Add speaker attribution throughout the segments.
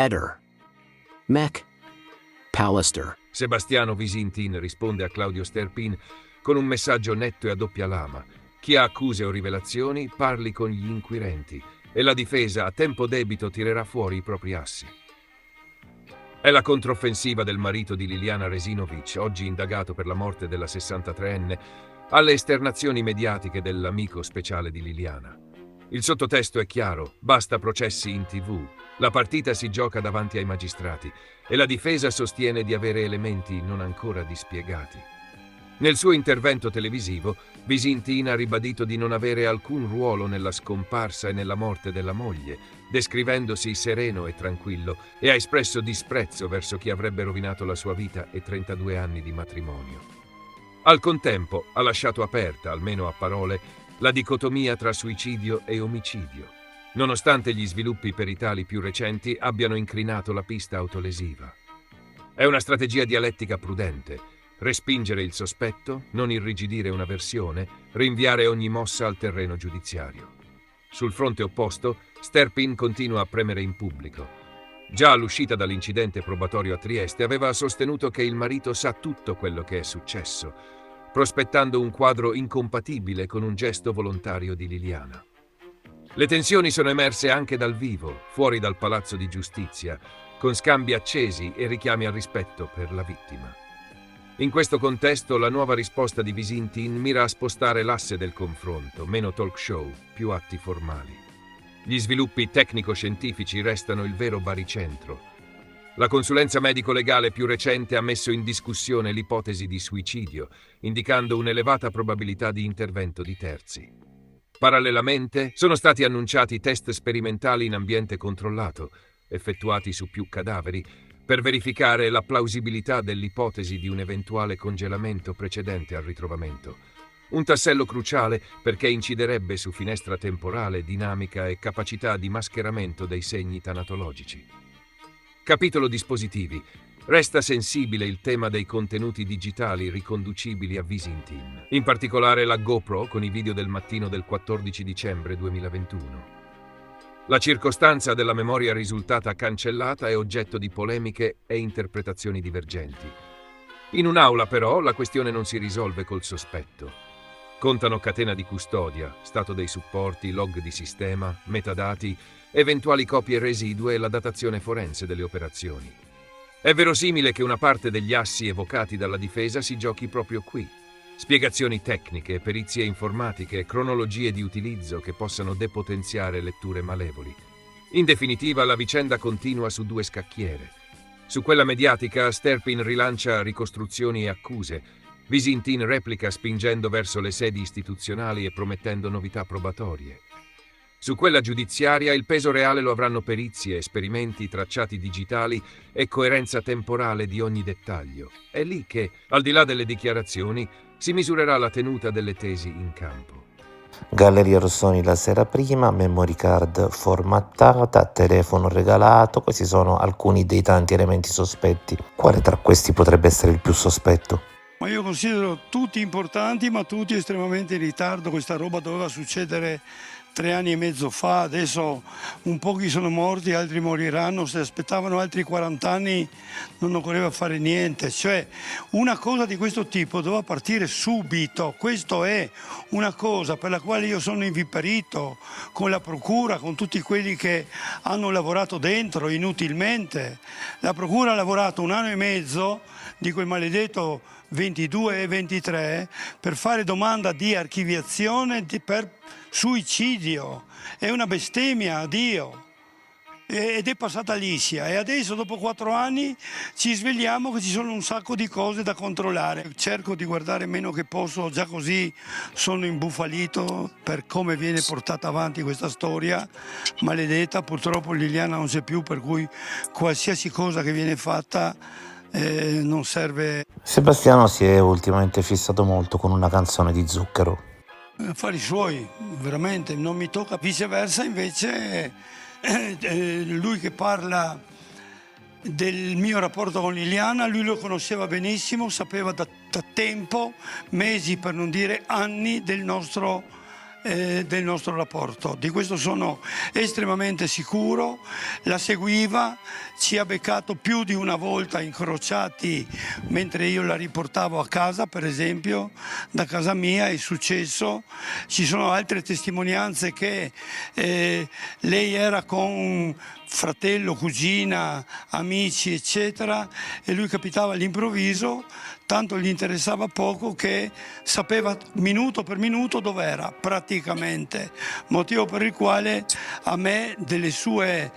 Speaker 1: Eder. Mac. Pallister.
Speaker 2: Sebastiano Visintin risponde a Claudio Sterpin con un messaggio netto e a doppia lama. Chi ha accuse o rivelazioni parli con gli inquirenti e la difesa a tempo debito tirerà fuori i propri assi. È la controffensiva del marito di Liliana Resinovic, oggi indagato per la morte della 63enne, alle esternazioni mediatiche dell'amico speciale di Liliana. Il sottotesto è chiaro, basta processi in TV, la partita si gioca davanti ai magistrati e la difesa sostiene di avere elementi non ancora dispiegati. Nel suo intervento televisivo, Visintin ha ribadito di non avere alcun ruolo nella scomparsa e nella morte della moglie, descrivendosi sereno e tranquillo, e ha espresso disprezzo verso chi avrebbe rovinato la sua vita e 32 anni di matrimonio. Al contempo ha lasciato aperta, almeno a parole, la dicotomia tra suicidio e omicidio, nonostante gli sviluppi peritali più recenti abbiano incrinato la pista autolesiva. È una strategia dialettica prudente: respingere il sospetto, non irrigidire una versione, rinviare ogni mossa al terreno giudiziario. Sul fronte opposto, Sterpin continua a premere in pubblico. Già all'uscita dall'incidente probatorio a Trieste aveva sostenuto che il marito sa tutto quello che è successo, prospettando un quadro incompatibile con un gesto volontario di Liliana. Le tensioni sono emerse anche dal vivo, fuori dal Palazzo di Giustizia, con scambi accesi e richiami al rispetto per la vittima. In questo contesto, la nuova risposta di Visintin mira a spostare l'asse del confronto, meno talk show, più atti formali. Gli sviluppi tecnico-scientifici restano il vero baricentro. La consulenza medico-legale più recente ha messo in discussione l'ipotesi di suicidio, indicando un'elevata probabilità di intervento di terzi. Parallelamente, sono stati annunciati test sperimentali in ambiente controllato, effettuati su più cadaveri, per verificare la plausibilità dell'ipotesi di un eventuale congelamento precedente al ritrovamento. Un tassello cruciale perché inciderebbe su finestra temporale, dinamica e capacità di mascheramento dei segni tanatologici. Capitolo dispositivi. Resta sensibile il tema dei contenuti digitali riconducibili a Visintin, in particolare la GoPro con i video del mattino del 14 dicembre 2021. La circostanza della memoria risultata cancellata è oggetto di polemiche e interpretazioni divergenti. In un'aula, però, la questione non si risolve col sospetto. Contano catena di custodia, stato dei supporti, log di sistema, metadati, eventuali copie residue e la datazione forense delle operazioni. È verosimile che una parte degli assi evocati dalla difesa si giochi proprio qui. Spiegazioni tecniche, perizie informatiche, cronologie di utilizzo che possano depotenziare letture malevoli. In definitiva, la vicenda continua su due scacchiere. Su quella mediatica, Sterpin rilancia ricostruzioni e accuse. Visintin replica spingendo verso le sedi istituzionali e promettendo novità probatorie. Su quella giudiziaria il peso reale lo avranno perizie, esperimenti, tracciati digitali e coerenza temporale di ogni dettaglio. È lì che, al di là delle dichiarazioni, si misurerà la tenuta delle tesi in campo.
Speaker 3: Galleria Rossoni la sera prima, memory card formattata, telefono regalato. Questi sono alcuni dei tanti elementi sospetti. Quale tra questi potrebbe essere il più sospetto?
Speaker 4: Ma io considero tutti importanti, ma tutti estremamente in ritardo. Questa roba doveva succedere 3 anni e mezzo fa, adesso un pochi sono morti, altri moriranno, se aspettavano altri 40 anni non occorreva fare niente. Cioè, una cosa di questo tipo doveva partire subito. Questo è una cosa per la quale io sono inviperito con la procura, con tutti quelli che hanno lavorato dentro inutilmente. La procura ha lavorato 1 anno e mezzo di quel maledetto 22 e 23 per fare domanda di archiviazione per suicidio. È una bestemmia a Dio ed è passata liscia, e adesso dopo 4 anni ci svegliamo che ci sono un sacco di cose da controllare. Cerco di guardare meno che posso, già così sono imbufalito per come viene portata avanti questa storia maledetta. Purtroppo Liliana non c'è più, per cui qualsiasi cosa che viene fatta non serve.
Speaker 3: Sebastiano si è ultimamente fissato molto con una canzone di Zucchero.
Speaker 4: Affari suoi, veramente, non mi tocca. Viceversa, invece, lui che parla del mio rapporto con Liliana, lui lo conosceva benissimo, sapeva da tempo, mesi per non dire anni del nostro rapporto. Di questo sono estremamente sicuro. La seguiva, ci ha beccato più di una volta incrociati mentre io la riportavo a casa, per esempio, da casa mia è successo. Ci sono altre testimonianze che lei era con fratello, cugina, amici, eccetera, e lui capitava all'improvviso, tanto gli interessava poco che sapeva minuto per minuto dov'era, praticamente, motivo per il quale a me delle sue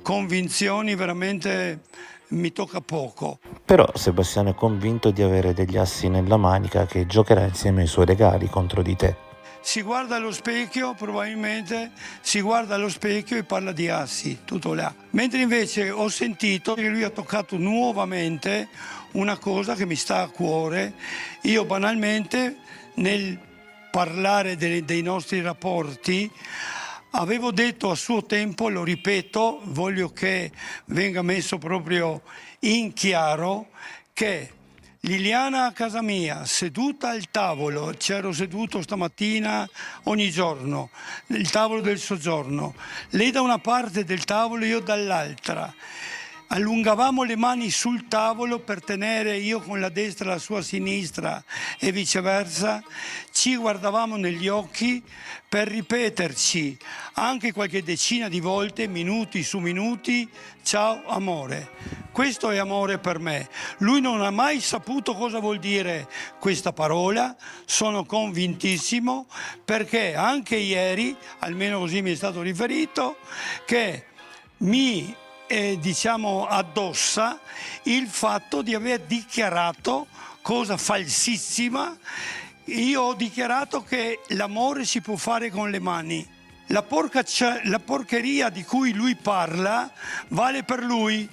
Speaker 4: convinzioni veramente mi tocca poco.
Speaker 3: Però Sebastiano è convinto di avere degli assi nella manica che giocherà insieme ai suoi regali contro di te.
Speaker 4: Si guarda allo specchio, probabilmente si guarda allo specchio e parla di assi, tutto là. Mentre invece ho sentito che lui ha toccato nuovamente una cosa che mi sta a cuore. Io banalmente nel parlare dei nostri rapporti avevo detto a suo tempo, lo ripeto, voglio che venga messo proprio in chiaro, che Liliana a casa mia, seduta al tavolo, c'ero seduto stamattina ogni giorno, il tavolo del soggiorno, lei da una parte del tavolo, io dall'altra. Allungavamo le mani sul tavolo per tenere io con la destra la sua sinistra e viceversa, ci guardavamo negli occhi per ripeterci anche qualche decina di volte, minuti su minuti, ciao amore. Questo è amore per me. Lui non ha mai saputo cosa vuol dire questa parola, sono convintissimo, perché anche ieri, almeno così mi è stato riferito, che mi addossa il fatto di aver dichiarato, cosa falsissima, io ho dichiarato che l'amore si può fare con le mani. La porcheria di cui lui parla vale per lui,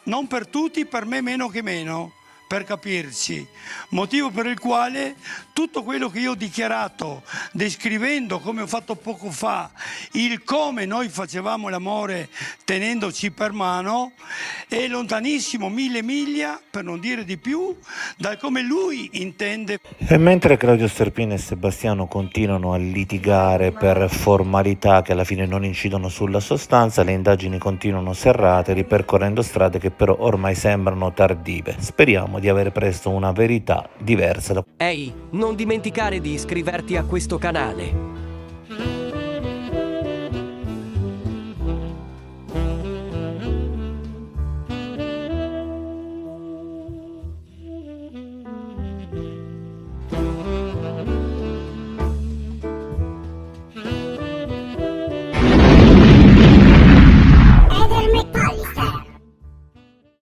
Speaker 4: non per tutti, per me meno che meno, per capirci. Motivo per il quale tutto quello che io ho dichiarato, descrivendo come ho fatto poco fa, il come noi facevamo l'amore tenendoci per mano, è lontanissimo 1000 miglia, per non dire di più, da come lui intende.
Speaker 3: E mentre Claudio Sterpin e Sebastiano continuano a litigare per formalità che alla fine non incidono sulla sostanza, le indagini continuano serrate, ripercorrendo strade che però ormai sembrano tardive. Speriamo di avere presto una verità diversa.
Speaker 5: Ehi, non dimenticare di iscriverti a questo canale.